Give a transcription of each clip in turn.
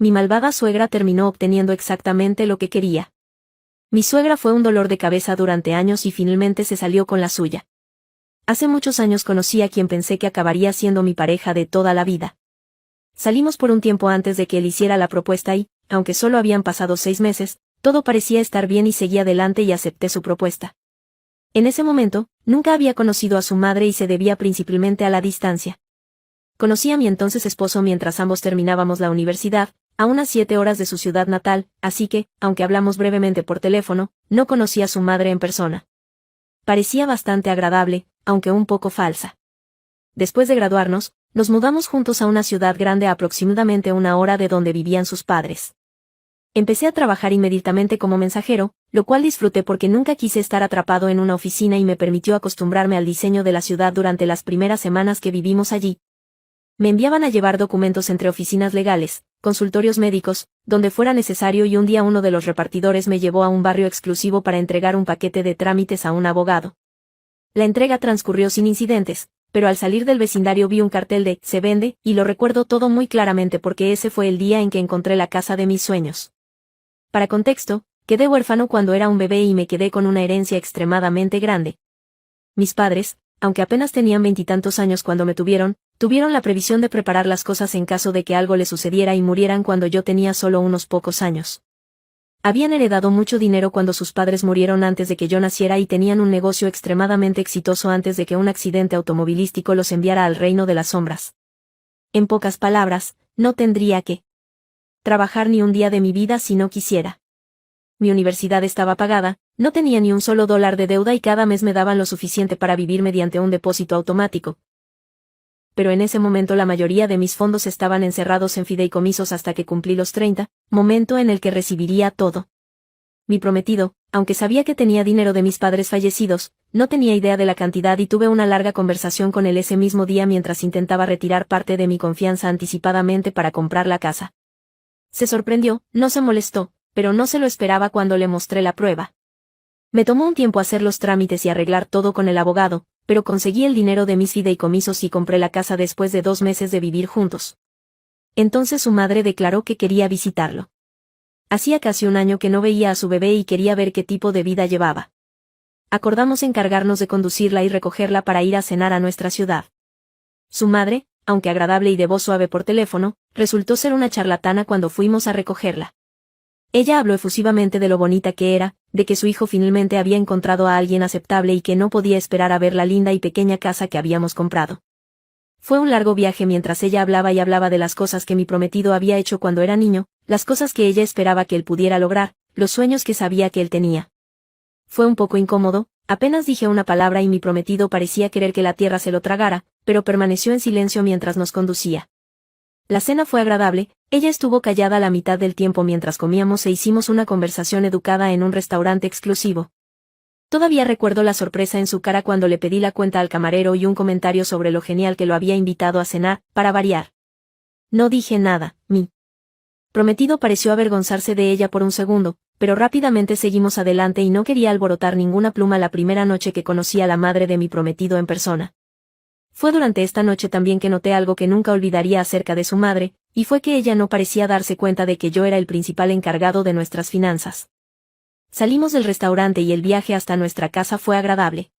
Mi malvada suegra terminó obteniendo exactamente lo que quería. Mi suegra fue un dolor de cabeza durante años y finalmente se salió con la suya. Hace muchos años conocí a quien pensé que acabaría siendo mi pareja de toda la vida. Salimos por un tiempo antes de que él hiciera la propuesta y, aunque solo habían pasado 6 meses, todo parecía estar bien y seguí adelante y acepté su propuesta. En ese momento, nunca había conocido a su madre y se debía principalmente a la distancia. Conocí a mi entonces esposo mientras ambos terminábamos la universidad, a unas 7 horas de su ciudad natal, así que, aunque hablamos brevemente por teléfono, no conocí a su madre en persona. Parecía bastante agradable, aunque un poco falsa. Después de graduarnos, nos mudamos juntos a una ciudad grande a aproximadamente 1 hora de donde vivían sus padres. Empecé a trabajar inmediatamente como mensajero, lo cual disfruté porque nunca quise estar atrapado en una oficina y me permitió acostumbrarme al diseño de la ciudad durante las primeras semanas que vivimos allí. Me enviaban a llevar documentos entre oficinas legales, consultorios médicos, donde fuera necesario y un día uno de los repartidores me llevó a un barrio exclusivo para entregar un paquete de trámites a un abogado. La entrega transcurrió sin incidentes, pero al salir del vecindario vi un cartel de "Se vende", y lo recuerdo todo muy claramente porque ese fue el día en que encontré la casa de mis sueños. Para contexto, quedé huérfano cuando era un bebé y me quedé con una herencia extremadamente grande. Mis padres, aunque apenas tenían 20 años cuando me tuvieron la previsión de preparar las cosas en caso de que algo les sucediera y murieran cuando yo tenía solo unos pocos años. Habían heredado mucho dinero cuando sus padres murieron antes de que yo naciera y tenían un negocio extremadamente exitoso antes de que un accidente automovilístico los enviara al reino de las sombras. En pocas palabras, no tendría que trabajar ni un día de mi vida si no quisiera. Mi universidad estaba pagada, no tenía ni un solo dólar de deuda y cada mes me daban lo suficiente para vivir mediante un depósito automático. Pero en ese momento la mayoría de mis fondos estaban encerrados en fideicomisos hasta que cumplí los 30, momento en el que recibiría todo. Mi prometido, aunque sabía que tenía dinero de mis padres fallecidos, no tenía idea de la cantidad y tuve una larga conversación con él ese mismo día mientras intentaba retirar parte de mi confianza anticipadamente para comprar la casa. Se sorprendió, no se molestó, pero no se lo esperaba cuando le mostré la prueba. Me tomó un tiempo hacer los trámites y arreglar todo con el abogado, pero conseguí el dinero de mis fideicomisos y compré la casa después de 2 meses de vivir juntos. Entonces su madre declaró que quería visitarlo. Hacía casi un año que no veía a su bebé y quería ver qué tipo de vida llevaba. Acordamos encargarnos de conducirla y recogerla para ir a cenar a nuestra ciudad. Su madre, aunque agradable y de voz suave por teléfono, resultó ser una charlatana cuando fuimos a recogerla. Ella habló efusivamente de lo bonita que era, de que su hijo finalmente había encontrado a alguien aceptable y que no podía esperar a ver la linda y pequeña casa que habíamos comprado. Fue un largo viaje mientras ella hablaba y hablaba de las cosas que mi prometido había hecho cuando era niño, las cosas que ella esperaba que él pudiera lograr, los sueños que sabía que él tenía. Fue un poco incómodo, apenas dije una palabra y mi prometido parecía querer que la tierra se lo tragara, pero permaneció en silencio mientras nos conducía. La cena fue agradable, ella estuvo callada la mitad del tiempo mientras comíamos e hicimos una conversación educada en un restaurante exclusivo. Todavía recuerdo la sorpresa en su cara cuando le pedí la cuenta al camarero y un comentario sobre lo genial que lo había invitado a cenar, para variar. No dije nada, mi prometido pareció avergonzarse de ella por un segundo, pero rápidamente seguimos adelante y no quería alborotar ninguna pluma la primera noche que conocí a la madre de mi prometido en persona. Fue durante esta noche también que noté algo que nunca olvidaría acerca de su madre, y fue que ella no parecía darse cuenta de que yo era el principal encargado de nuestras finanzas. Salimos del restaurante y el viaje hasta nuestra casa fue agradable.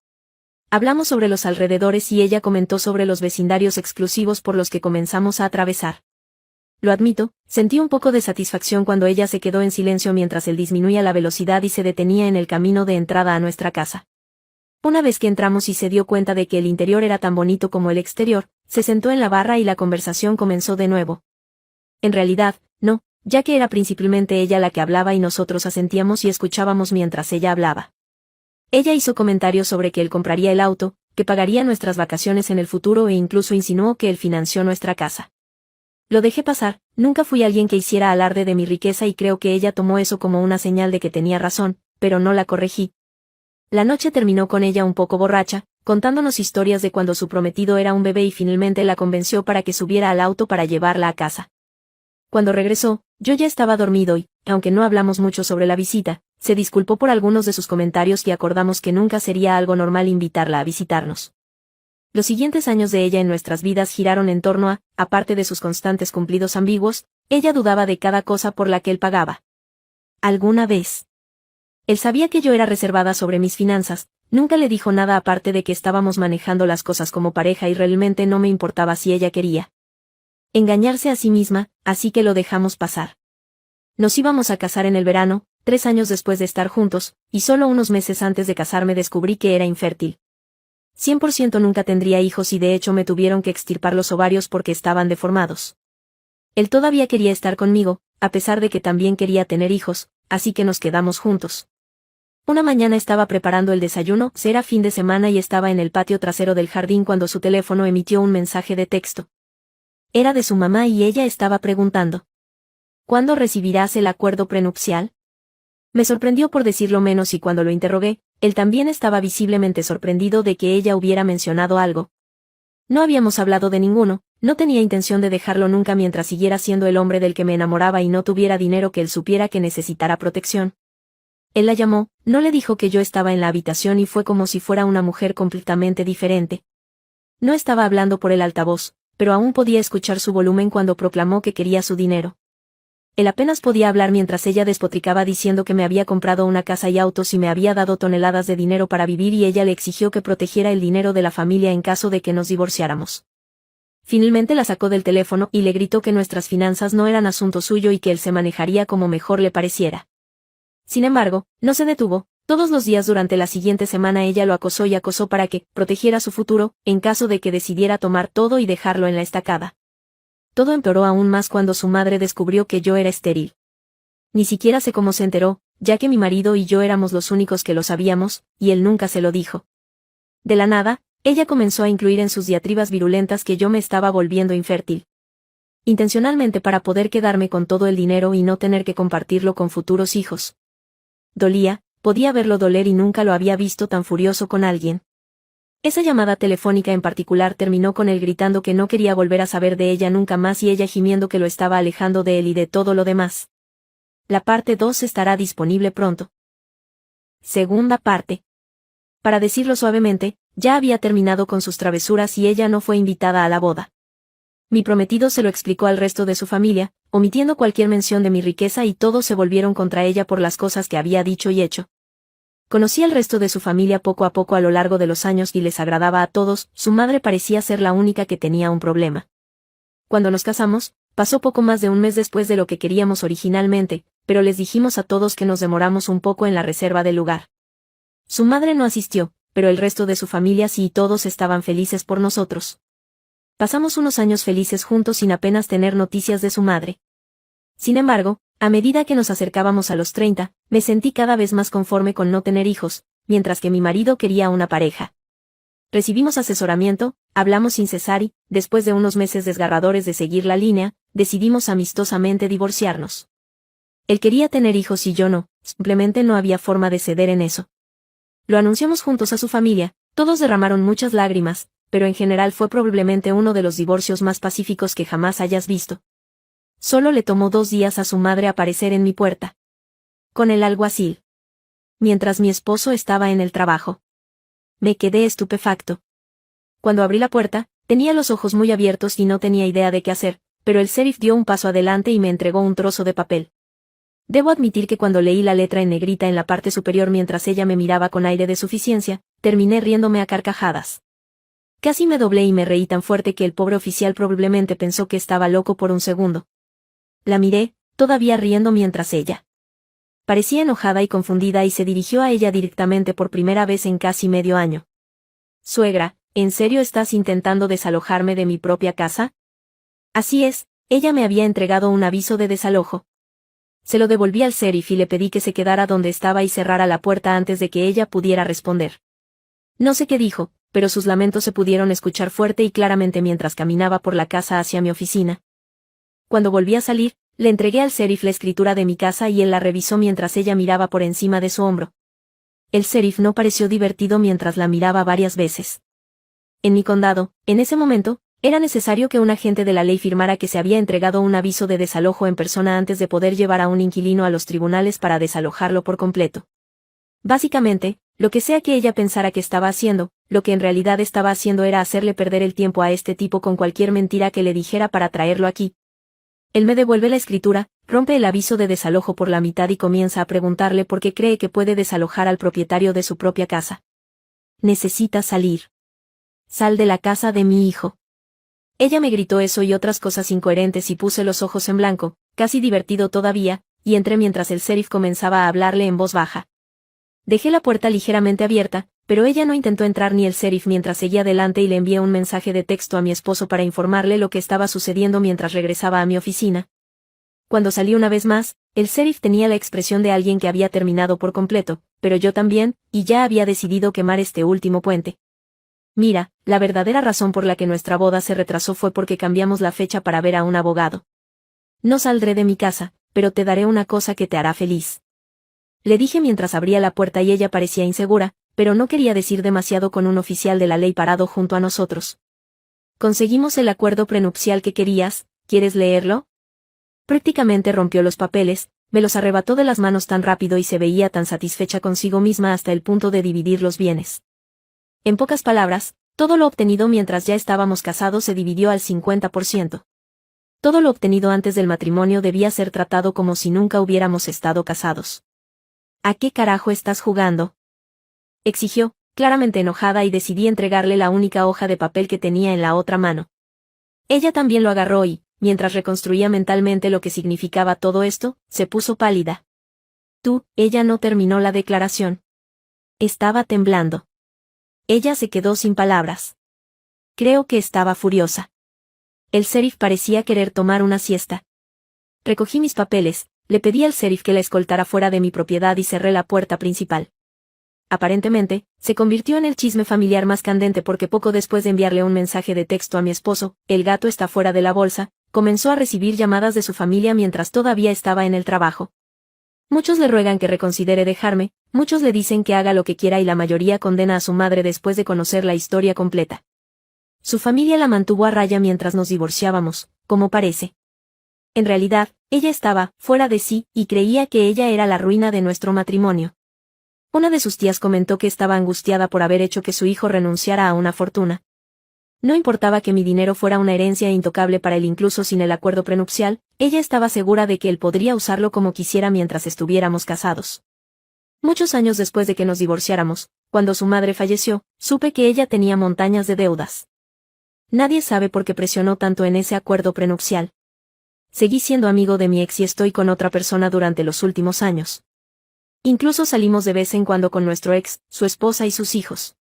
Hablamos sobre los alrededores y ella comentó sobre los vecindarios exclusivos por los que comenzamos a atravesar. Lo admito, sentí un poco de satisfacción cuando ella se quedó en silencio mientras él disminuía la velocidad y se detenía en el camino de entrada a nuestra casa. Una vez que entramos y se dio cuenta de que el interior era tan bonito como el exterior, se sentó en la barra y la conversación comenzó de nuevo. En realidad, no, ya que era principalmente ella la que hablaba y nosotros asentíamos y escuchábamos mientras ella hablaba. Ella hizo comentarios sobre que él compraría el auto, que pagaría nuestras vacaciones en el futuro e incluso insinuó que él financió nuestra casa. Lo dejé pasar, nunca fui alguien que hiciera alarde de mi riqueza y creo que ella tomó eso como una señal de que tenía razón, pero no la corregí. La noche terminó con ella un poco borracha, contándonos historias de cuando su prometido era un bebé y finalmente la convenció para que subiera al auto para llevarla a casa. Cuando regresó, yo ya estaba dormido y, aunque no hablamos mucho sobre la visita, se disculpó por algunos de sus comentarios y acordamos que nunca sería algo normal invitarla a visitarnos. Los siguientes años de ella en nuestras vidas giraron en torno a, aparte de sus constantes cumplidos ambiguos, Ella dudaba de cada cosa por la que él pagaba. ¿Alguna vez? Él sabía que yo era reservada sobre mis finanzas, nunca le dijo nada aparte de que estábamos manejando las cosas como pareja y realmente no me importaba si ella quería engañarse a sí misma, así que lo dejamos pasar. Nos íbamos a casar en el verano, 3 años después de estar juntos, y solo unos meses antes de casarme descubrí que era infértil. 100% nunca tendría hijos y de hecho me tuvieron que extirpar los ovarios porque estaban deformados. Él todavía quería estar conmigo, a pesar de que también quería tener hijos, así que nos quedamos juntos. Una mañana estaba preparando el desayuno, era fin de semana y estaba en el patio trasero del jardín cuando su teléfono emitió un mensaje de texto. Era de su mamá y ella estaba preguntando: ¿cuándo recibirás el acuerdo prenupcial? Me sorprendió por decirlo menos y cuando lo interrogué, él también estaba visiblemente sorprendido de que ella hubiera mencionado algo. No habíamos hablado de ninguno, no tenía intención de dejarlo nunca mientras siguiera siendo el hombre del que me enamoraba y no tuviera dinero que él supiera que necesitara protección. Él la llamó, no le dijo que yo estaba en la habitación y fue como si fuera una mujer completamente diferente. No estaba hablando por el altavoz, pero aún podía escuchar su volumen cuando proclamó que quería su dinero. Él apenas podía hablar mientras ella despotricaba diciendo que me había comprado una casa y autos y me había dado toneladas de dinero para vivir y ella le exigió que protegiera el dinero de la familia en caso de que nos divorciáramos. Finalmente la sacó del teléfono y le gritó que nuestras finanzas no eran asunto suyo y que él se manejaría como mejor le pareciera. Sin embargo, no se detuvo, todos los días durante la siguiente semana ella lo acosó y acosó para que protegiera su futuro, en caso de que decidiera tomar todo y dejarlo en la estacada. Todo empeoró aún más cuando su madre descubrió que yo era estéril. Ni siquiera sé cómo se enteró, ya que mi marido y yo éramos los únicos que lo sabíamos, y él nunca se lo dijo. De la nada, ella comenzó a incluir en sus diatribas virulentas que yo me estaba volviendo infértil. Intencionalmente para poder quedarme con todo el dinero y no tener que compartirlo con futuros hijos. Dolía, podía verlo doler y nunca lo había visto tan furioso con alguien. Esa llamada telefónica en particular terminó con él gritando que no quería volver a saber de ella nunca más y ella gimiendo que lo estaba alejando de él y de todo lo demás. La parte 2 estará disponible pronto. Segunda parte. Para decirlo suavemente, ya había terminado con sus travesuras y ella no fue invitada a la boda. Mi prometido se lo explicó al resto de su familia, omitiendo cualquier mención de mi riqueza y todos se volvieron contra ella por las cosas que había dicho y hecho. Conocí al resto de su familia poco a poco a lo largo de los años y les agradaba a todos, su madre parecía ser la única que tenía un problema. Cuando nos casamos, pasó poco más de un mes después de lo que queríamos originalmente, pero les dijimos a todos que nos demoramos un poco en la reserva del lugar. Su madre no asistió, pero el resto de su familia sí y todos estaban felices por nosotros. Pasamos unos años felices juntos sin apenas tener noticias de su madre. Sin embargo, a medida que nos acercábamos a los 30, me sentí cada vez más conforme con no tener hijos, mientras que mi marido quería una pareja. Recibimos asesoramiento, hablamos sin cesar y, después de unos meses desgarradores de seguir la línea, decidimos amistosamente divorciarnos. Él quería tener hijos y yo no, simplemente no había forma de ceder en eso. Lo anunciamos juntos a su familia, todos derramaron muchas lágrimas, pero en general fue probablemente uno de los divorcios más pacíficos que jamás hayas visto. Solo le tomó 2 días a su madre aparecer en mi puerta. Con el alguacil. Mientras mi esposo estaba en el trabajo. Me quedé estupefacto. Cuando abrí la puerta, tenía los ojos muy abiertos y no tenía idea de qué hacer, pero el sheriff dio un paso adelante y me entregó un trozo de papel. Debo admitir que cuando leí la letra en negrita en la parte superior mientras ella me miraba con aire de suficiencia, terminé riéndome a carcajadas. Casi me doblé y me reí tan fuerte que el pobre oficial probablemente pensó que estaba loco por un segundo. La miré, todavía riendo mientras ella parecía enojada y confundida y se dirigió a ella directamente por primera vez en casi medio año. Suegra, ¿en serio estás intentando desalojarme de mi propia casa? Así es, ella me había entregado un aviso de desalojo. Se lo devolví al sheriff y le pedí que se quedara donde estaba y cerrara la puerta antes de que ella pudiera responder. No sé qué dijo, pero sus lamentos se pudieron escuchar fuerte y claramente mientras caminaba por la casa hacia mi oficina. Cuando volví a salir, le entregué al sheriff la escritura de mi casa y él la revisó mientras ella miraba por encima de su hombro. El sheriff no pareció divertido mientras la miraba varias veces. En mi condado, en ese momento, era necesario que un agente de la ley firmara que se había entregado un aviso de desalojo en persona antes de poder llevar a un inquilino a los tribunales para desalojarlo por completo. Básicamente, lo que sea que ella pensara que estaba haciendo, lo que en realidad estaba haciendo era hacerle perder el tiempo a este tipo con cualquier mentira que le dijera para traerlo aquí. Él me devuelve la escritura, rompe el aviso de desalojo por la mitad y comienza a preguntarle por qué cree que puede desalojar al propietario de su propia casa. Necesitas salir. Sal de la casa de mi hijo. Ella me gritó eso y otras cosas incoherentes y puse los ojos en blanco, casi divertido todavía, y entré mientras el sheriff comenzaba a hablarle en voz baja. Dejé la puerta ligeramente abierta, pero ella no intentó entrar ni el sheriff mientras seguía adelante y le envié un mensaje de texto a mi esposo para informarle lo que estaba sucediendo mientras regresaba a mi oficina. Cuando salí una vez más, el sheriff tenía la expresión de alguien que había terminado por completo, pero yo también, y ya había decidido quemar este último puente. Mira, la verdadera razón por la que nuestra boda se retrasó fue porque cambiamos la fecha para ver a un abogado. No saldré de mi casa, pero te daré una cosa que te hará feliz. Le dije mientras abría la puerta y ella parecía insegura, pero no quería decir demasiado con un oficial de la ley parado junto a nosotros. Conseguimos el acuerdo prenupcial que querías, ¿quieres leerlo? Prácticamente rompió los papeles, me los arrebató de las manos tan rápido y se veía tan satisfecha consigo misma hasta el punto de dividir los bienes. En pocas palabras, todo lo obtenido mientras ya estábamos casados se dividió al 50%. Todo lo obtenido antes del matrimonio debía ser tratado como si nunca hubiéramos estado casados. ¿A qué carajo estás jugando?, exigió, claramente enojada, y decidí entregarle la única hoja de papel que tenía en la otra mano. Ella también lo agarró y, mientras reconstruía mentalmente lo que significaba todo esto, se puso pálida. Ella no terminó la declaración. Estaba temblando. Ella se quedó sin palabras. Creo que estaba furiosa. El sheriff parecía querer tomar una siesta. Recogí mis papeles, le pedí al sheriff que la escoltara fuera de mi propiedad y cerré la puerta principal. Aparentemente, se convirtió en el chisme familiar más candente porque poco después de enviarle un mensaje de texto a mi esposo, el gato está fuera de la bolsa, comenzó a recibir llamadas de su familia mientras todavía estaba en el trabajo. Muchos le ruegan que reconsidere dejarme, muchos le dicen que haga lo que quiera y la mayoría condena a su madre después de conocer la historia completa. Su familia la mantuvo a raya mientras nos divorciábamos, como parece. En realidad, ella estaba fuera de sí y creía que ella era la ruina de nuestro matrimonio. Una de sus tías comentó que estaba angustiada por haber hecho que su hijo renunciara a una fortuna. No importaba que mi dinero fuera una herencia intocable para él incluso sin el acuerdo prenupcial, ella estaba segura de que él podría usarlo como quisiera mientras estuviéramos casados. Muchos años después de que nos divorciáramos, cuando su madre falleció, supe que ella tenía montañas de deudas. Nadie sabe por qué presionó tanto en ese acuerdo prenupcial. Seguí siendo amigo de mi ex y estoy con otra persona durante los últimos años. Incluso salimos de vez en cuando con nuestro ex, su esposa y sus hijos.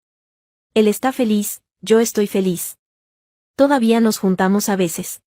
Él está feliz, yo estoy feliz. Todavía nos juntamos a veces.